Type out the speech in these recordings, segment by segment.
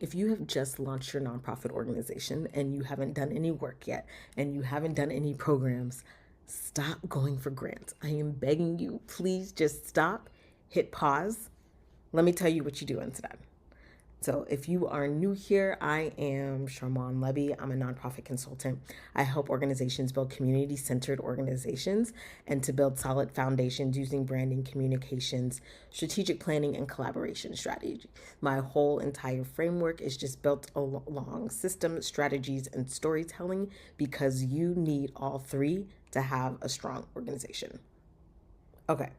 If you have just launched your nonprofit organization and you haven't done any work yet and you haven't done any programs, stop going for grants. I am begging you, please just stop, hit pause. Let me tell you what you do instead. So, if you are new here, I am Sharmon Lebby. I'm a nonprofit consultant. I help organizations build community centered organizations and to build solid foundations using branding, communications, strategic planning, and collaboration strategy. My whole entire framework is just built along systems, strategies, and storytelling because you need all three to have a strong organization. Okay,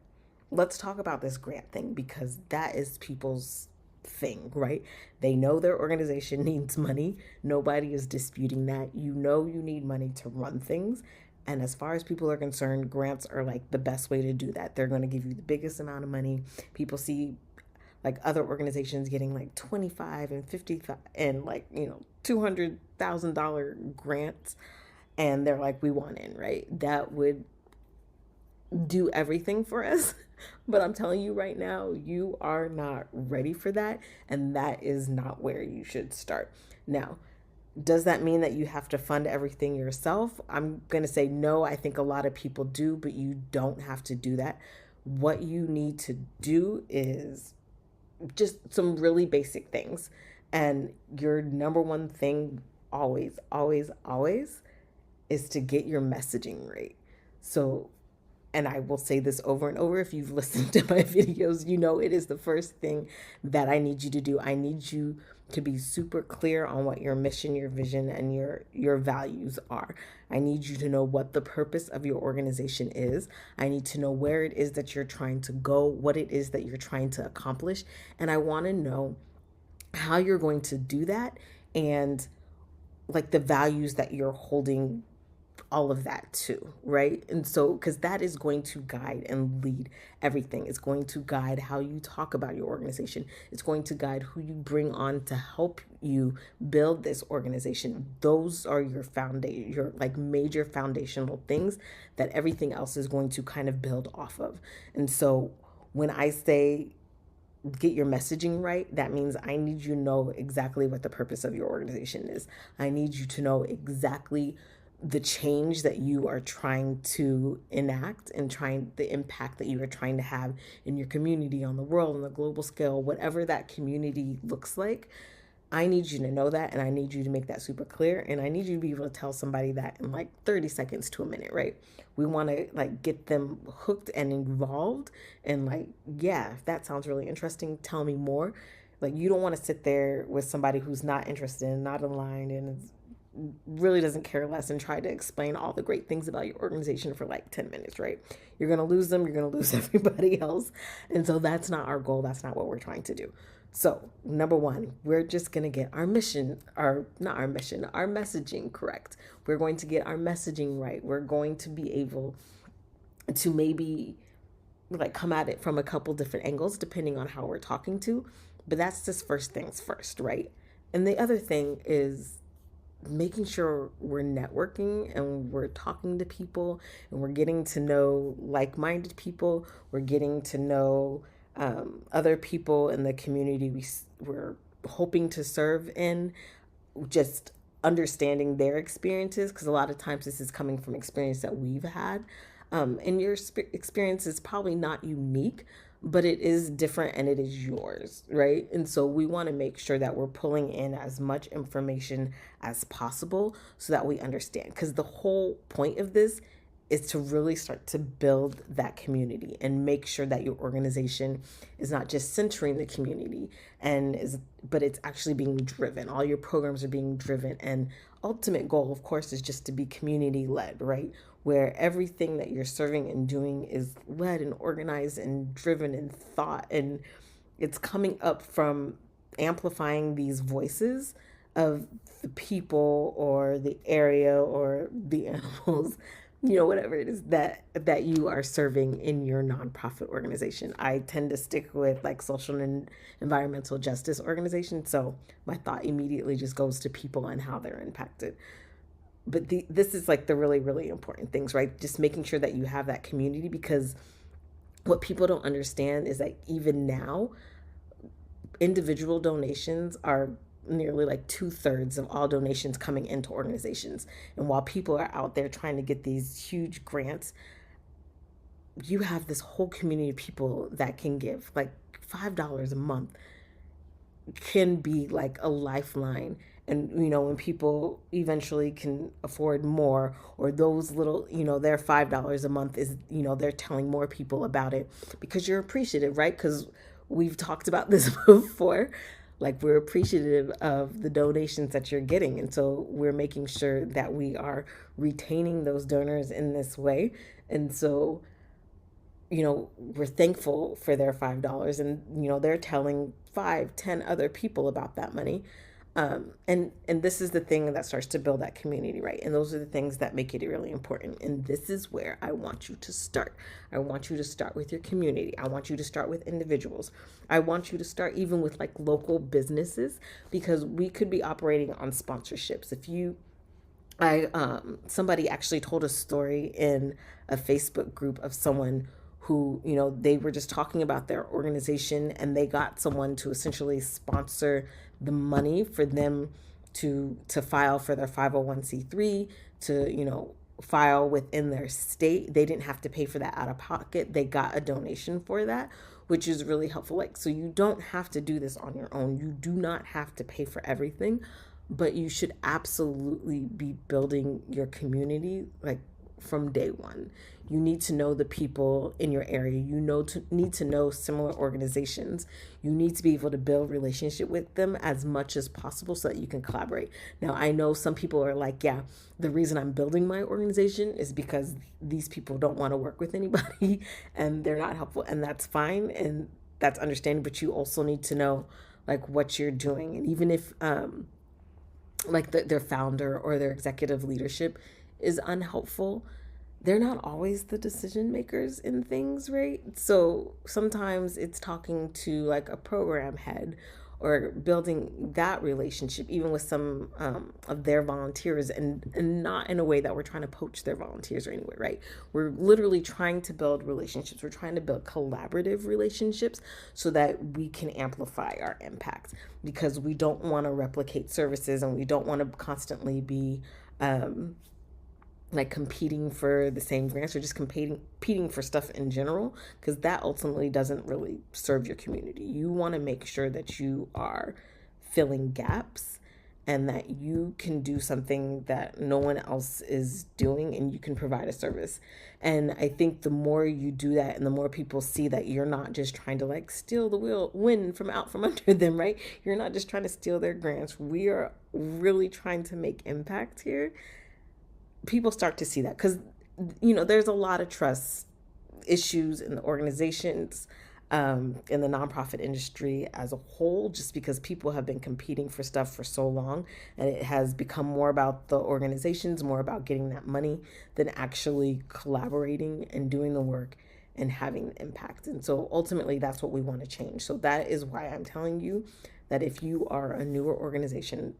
let's talk about this grant thing because that is people's thing, right? They know their organization needs money. Nobody is disputing that. You know you need money to run things. And as far as people are concerned, grants are like the best way to do that. They're going to give you the biggest amount of money. People see like other organizations getting like 25 and 50 and like, $200,000 grants and they're like, we want in, right? That would do everything for us. But I'm telling you right now, you are not ready for that. And that is not where you should start. Now, does that mean that you have to fund everything yourself? I'm going to say no. I think a lot of people do, but you don't have to do that. What you need to do is just some really basic things. And your number one thing, always, always, always, is to get your messaging right. So, and I will say this over and over, if you've listened to my videos, you know it is the first thing that I need you to do. I need you to be super clear on what your mission, your vision, and your values are. I need you to know what the purpose of your organization is. I need to know where it is that you're trying to go, what it is that you're trying to accomplish, and I want to know how you're going to do that and like the values that you're holding all of that too, right? And so, because that is going to guide and lead everything. It's going to guide how you talk about your organization. It's going to guide who you bring on to help you build this organization. Those are your foundation, your like major foundational things that everything else is going to kind of build off of. And so, when I say get your messaging right, that means I need you to know exactly what the purpose of your organization is. I need you to know exactly the change that you are trying to enact and the impact that you are trying to have in your community, on the world, on the global scale, whatever that community looks like. I need you to know that, and I need you to make that super clear, and I need you to be able to tell somebody that in like 30 seconds to a minute, right? We want to like get them hooked and involved and like, yeah, if that sounds really interesting, tell me more. Like, you don't want to sit there with somebody who's not interested and not aligned and really doesn't care less and try to explain all the great things about your organization for like 10 minutes, right? You're going to lose them. You're going to lose everybody else. And so that's not our goal. That's not what we're trying to do. So, number one, we're just going to get our mission, our messaging correct. We're going to get our messaging right. We're going to be able to maybe like come at it from a couple different angles depending on how we're talking to. But that's just first things first, right? And the other thing is making sure we're networking and we're talking to people and we're getting to know like-minded people. We're getting to know other people in the community we're hoping to serve in, just understanding their experiences, because a lot of times this is coming from experience that we've had. And your experience is probably not unique, but it is different and it is yours, right? And so we want to make sure that we're pulling in as much information as possible so that we understand. Because the whole point of this is to really start to build that community and make sure that your organization is not just centering the community but it's actually being driven. All your programs are being driven, and ultimate goal, of course, is just to be community led, right? Where everything that you're serving and doing is led and organized and driven and thought, and it's coming up from amplifying these voices of the people or the area or the animals, whatever it is that you are serving in your nonprofit organization. I tend to stick with like social and environmental justice organizations, so my thought immediately just goes to people and how they're impacted. But this is like the really, really important things, right? Just making sure that you have that community, because what people don't understand is that even now, individual donations are nearly like 2/3 of all donations coming into organizations. And while people are out there trying to get these huge grants, you have this whole community of people that can give. Like $5 a month can be like a lifeline. And when people eventually can afford more, or those little, their $5 a month is, they're telling more people about it because you're appreciative, right? Because we've talked about this before. Like, we're appreciative of the donations that you're getting, and so we're making sure that we are retaining those donors in this way. And so we're thankful for their $5, and they're telling 5, 10 other people about that money. And this is the thing that starts to build that community, right? And those are the things that make it really important. And this is where I want you to start. I want you to start with your community. I want you to start with individuals. I want you to start even with like local businesses, because we could be operating on sponsorships. Somebody actually told a story in a Facebook group of someone who, they were just talking about their organization, and they got someone to essentially sponsor the money for them to file for their 501c3, to, file within their state. They didn't have to pay for that out of pocket. They got a donation for that, which is really helpful. Like, so you don't have to do this on your own. You do not have to pay for everything, but you should absolutely be building your community like from day one. You need to know the people in your area. Need to know similar organizations. You need to be able to build relationship with them as much as possible so that you can collaborate. Now, I know some people are like, yeah, the reason I'm building my organization is because these people don't want to work with anybody and they're not helpful, and that's fine, and that's understanding. But you also need to know like what you're doing, and even if like their founder or their executive leadership is unhelpful, they're not always the decision makers in things, right? So sometimes it's talking to like a program head or building that relationship, even with some of their volunteers, and not in a way that we're trying to poach their volunteers or anyway, right? We're literally trying to build relationships. We're trying to build collaborative relationships so that we can amplify our impact, because we don't want to replicate services, and we don't want to constantly be like competing for the same grants, or just competing for stuff in general, because that ultimately doesn't really serve your community. You want to make sure that you are filling gaps and that you can do something that no one else is doing, and you can provide a service. And I think the more you do that, and the more people see that you're not just trying to like steal the win from out from under them, right? You're not just trying to steal their grants. We are really trying to make impact here. People start to see that, because there's a lot of trust issues in the organizations, in the nonprofit industry as a whole, just because people have been competing for stuff for so long, and it has become more about the organizations, more about getting that money than actually collaborating and doing the work and having the impact. And so ultimately that's what we want to change. So that is why I'm telling you that if you are a newer organization,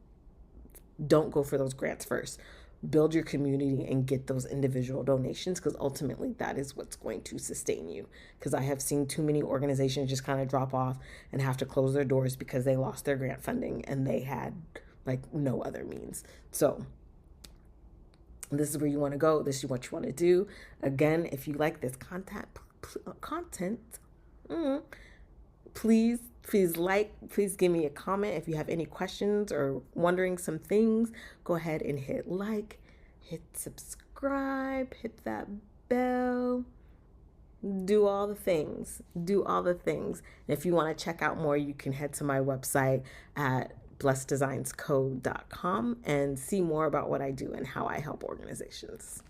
don't go for those grants first. Build your community and get those individual donations, because ultimately that is what's going to sustain you. Because I have seen too many organizations just kind of drop off and have to close their doors because they lost their grant funding and they had like no other means. So this is where you want to go. This is what you want to do. Again, if you like this content, please give me a comment. If you have any questions or wondering some things, go ahead and hit like, hit subscribe, hit that bell, do all the things. And if you want to check out more, you can head to my website at blesseddesignsco.com and see more about what I do and how I help organizations.